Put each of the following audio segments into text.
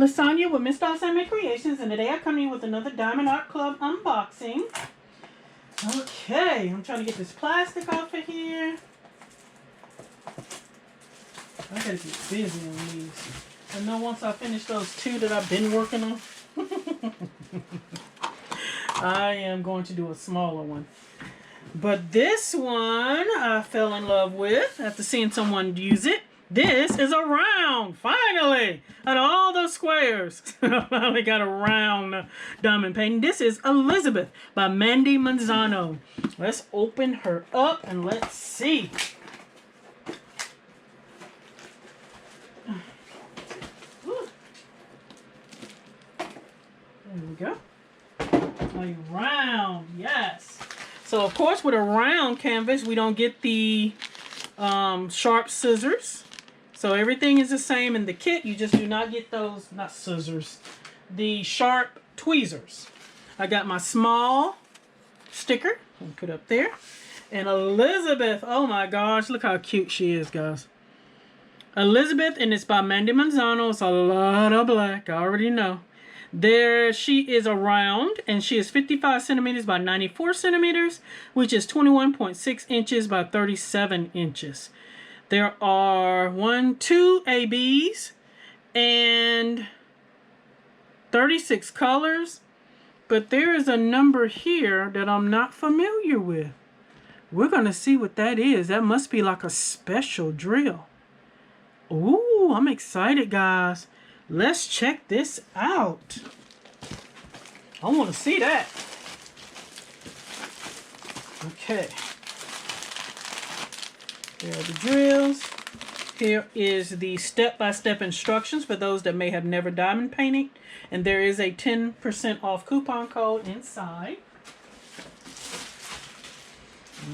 Lasagna with Miss Doll's Handmade Creations, and today I come to you with another Diamond Art Club unboxing. Okay, I'm trying to get this plastic off of here. I gotta get busy on these. I know once I finish those two that I've been working on, I am going to do a smaller one. But this one I fell in love with after seeing someone use it. This is a round, finally! Out of all those squares, I finally got a round diamond painting. This is Elizabeth by Mandy Manzano. Let's open her up and let's see. There we go. A round, yes. So of course with a round canvas, we don't get the sharp scissors. So everything is the same in the kit. You just do not get those, not scissors, the sharp tweezers. I got my small sticker. I'll put up there. And Elizabeth, oh my gosh, look how cute she is, guys. Elizabeth, and it's by Mandy Manzano. It's a lot of black, I already know. There she is around, and she is 55 centimeters by 94 centimeters, which is 21.6 inches by 37 inches. There are 2 ABs and 36 colors, but there is a number here that I'm not familiar with. We're going to see what that is. That must be like a special drill. Ooh, I'm excited, guys. Let's check this out. I want to see that. Okay. There are the drills. Here is the step-by-step instructions for those that may have never diamond painted. And there is a 10% off coupon code inside.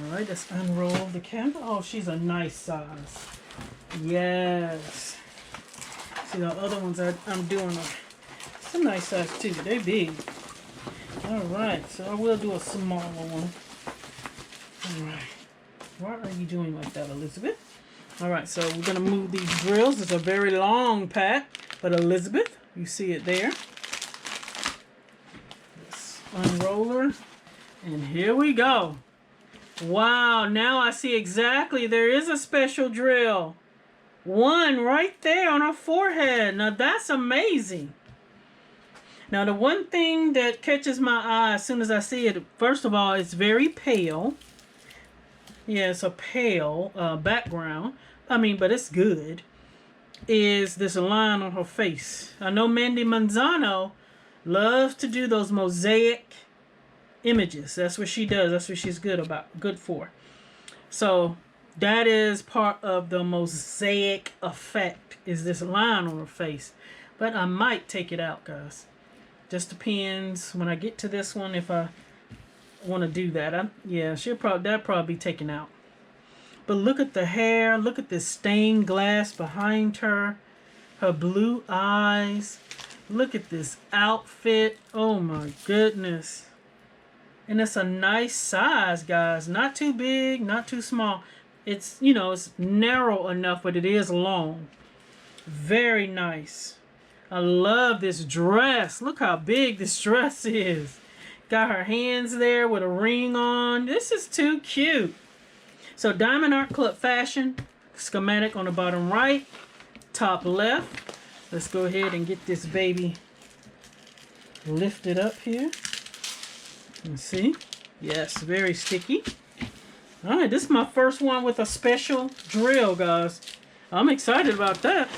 Alright, let's unroll the camera. Oh, she's a nice size. Yes. See, the other ones I'm doing it's a nice size too. They're big. Alright, so I will do a smaller one. Alright. Why are you doing like that, Elizabeth? Alright, so we're going to move these drills. It's a very long pack, but Elizabeth, you see it there. Let's unroll her. And here we go. Wow, now I see exactly. There is a special drill. One right there on her forehead. Now that's amazing. Now the one thing that catches my eye as soon as I see it, first of all, it's very pale. Yeah, it's a pale background. I mean, but it's good. Is this line on her face. I know Mandy Manzano loves to do those mosaic images. That's what she does. That's what she's good for. So that is part of the mosaic effect, is this line on her face. But I might take it out, guys. Just depends when I get to this one if I want to do that. Yeah, that'll probably be taken out. But look at the hair. Look at this stained glass behind her. Her blue eyes. Look at this outfit. Oh my goodness. And it's a nice size, guys. Not too big, not too small. It's, you know, it's narrow enough, but it is long. Very nice. I love this dress. Look how big this dress is. Got her hands there with a ring on. This is too cute. So Diamond Art Club fashion. Schematic on the bottom right. Top left. Let's go ahead and get this baby lifted up here. Let's see. Yes, very sticky. Alright, this is my first one with a special drill, guys. I'm excited about that.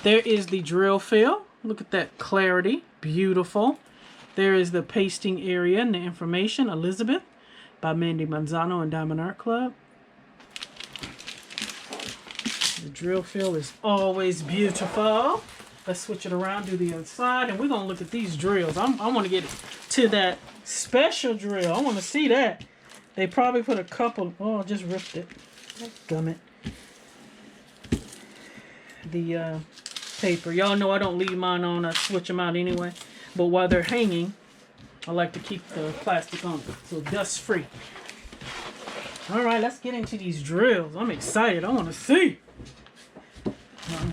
There is the drill fill. Look at that clarity. Beautiful. There is the pasting area and the information. Elizabeth by Mandy Manzano and Diamond Art Club. The drill fill is always beautiful. Let's switch it around, do the other side, and we're going to look at these drills. I want to get to that special drill. I want to see that. They probably put a couple. Oh, I just ripped it. Gummit. The paper. Y'all know I don't leave mine on. I switch them out anyway. But while they're hanging, I like to keep the plastic on so dust free. All right, let's get into these drills. I'm excited. I want to see.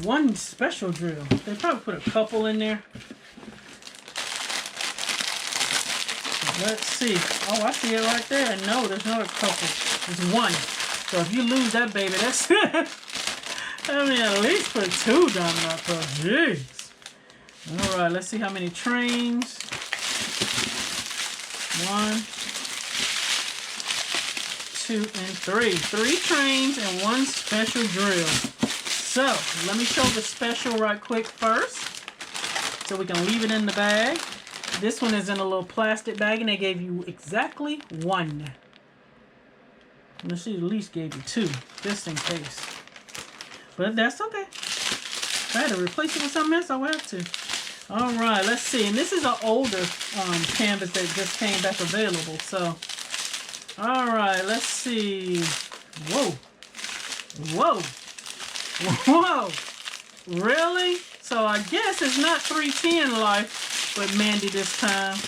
One special drill. They probably put a couple in there. Let's see. Oh, I see it right there. No, there's not a couple. There's one. So if you lose that baby, that's I mean, at least put 2 diamond out there. Jeez. Alright, let's see how many trains. 1, 2, and 3. 3 trains and 1 special drill. So, let me show the special right quick first. So we can leave it in the bag. This one is in a little plastic bag and they gave you exactly 1. Let's see, at least gave you 2, just in case. But that's okay. If I had to replace it with something else, I would have to. Alright, let's see. And this is an older canvas that just came back available. So, alright, let's see. Whoa. Whoa. Whoa. Really? So I guess it's not 310 life with Mandy this time.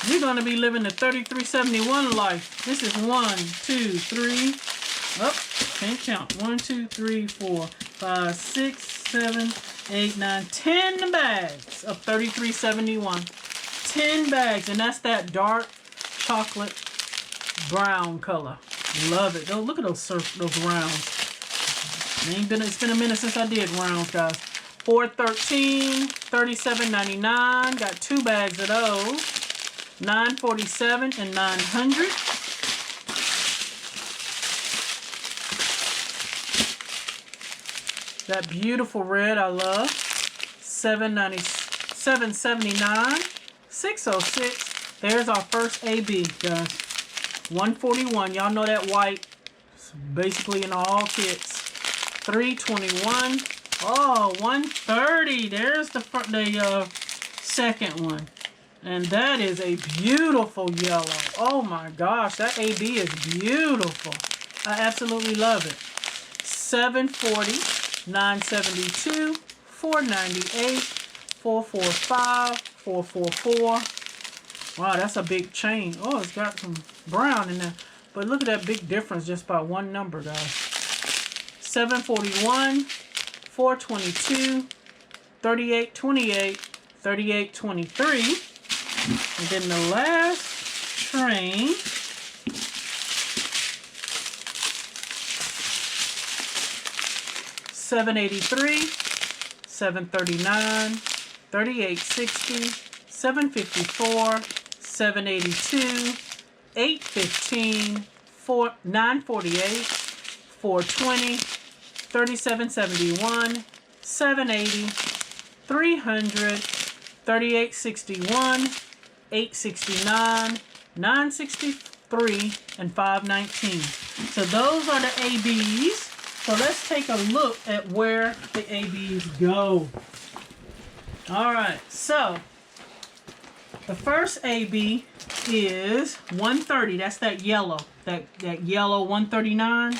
You're going to be living the 3371 life. This is 1, 2, 3. Oh, can't count. 1, 2, 3, 4, 5, 6, 7, 8, 9, 10 bags of 3371. 10 bags, and that's that dark chocolate brown color. Love it. Oh, look at those rounds. It's been a minute since I did rounds, guys. 413, 37.99. Got 2 bags of those. 947 and 900. That beautiful red I love. 779, 606. There's our first AB, guys. 141. Y'all know that white. It's basically in all kits. 321. Oh, 130. There's the second one. And that is a beautiful yellow. Oh my gosh, that AB is beautiful. I absolutely love it. 740, 972, 498, 445, 444. Wow, that's a big chain. Oh, it's got some brown in there. But look at that big difference just by one number, guys. 741, 422, 3828, 3823. And then the last train $783, $739, $3860, $754, $782, $815, $948, $420, $3771, $780, $300, $3861, $869, $963, and $519. So those are the ABs. So let's take a look at where the ABs go. Alright, so the first AB is 130. That's that yellow. That yellow 139.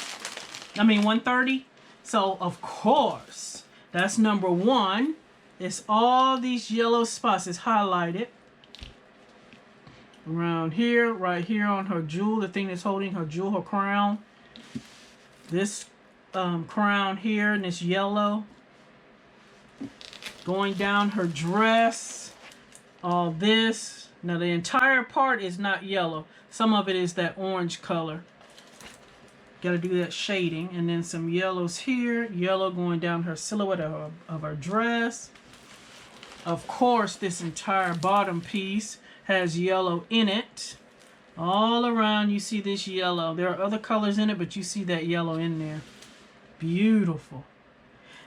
130. So of course, that's number 1. It's all these yellow spots. It's highlighted. Around here, right here on her jewel, the thing that's holding her jewel, her crown. This crown here, and this yellow. Going down her dress. All this. Now the entire part is not yellow. Some of it is that orange color. Got to do that shading. And then some yellows here. Yellow going down her silhouette of her dress. Of course, this entire bottom piece has yellow in it. All around you see this yellow. There are other colors in it, but you see that yellow in there. Beautiful.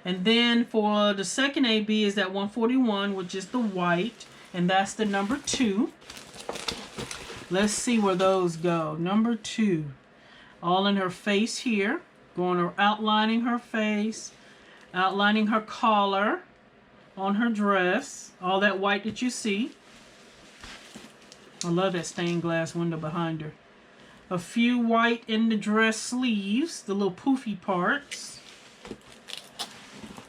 And then for the second AB is that 141, which is the white. And that's the number 2. Let's see where those go. Number 2. All in her face here. Outlining her face. Outlining her collar on her dress. All that white that you see. I love that stained glass window behind her. A few white in the dress sleeves, the little poofy parts.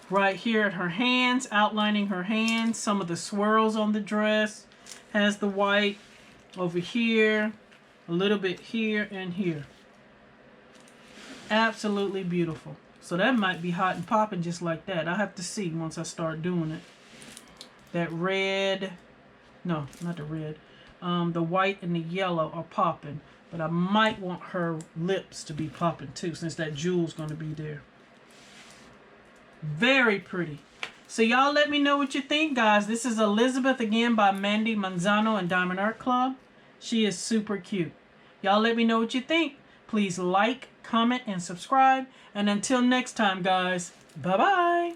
Right here at her hands, outlining her hands. Some of the swirls on the dress has the white over here, a little bit here and here. Absolutely beautiful. So that might be hot and popping just like that. I'll have to see once I start doing it. That red, no, not the red. The white and the yellow are popping. But I might want her lips to be popping too, since that jewel's going to be there. Very pretty. So y'all let me know what you think, guys. This is Elizabeth again by Mandy Manzano and Diamond Art Club. She is super cute. Y'all let me know what you think. Please like, comment, and subscribe. And until next time, guys, bye-bye.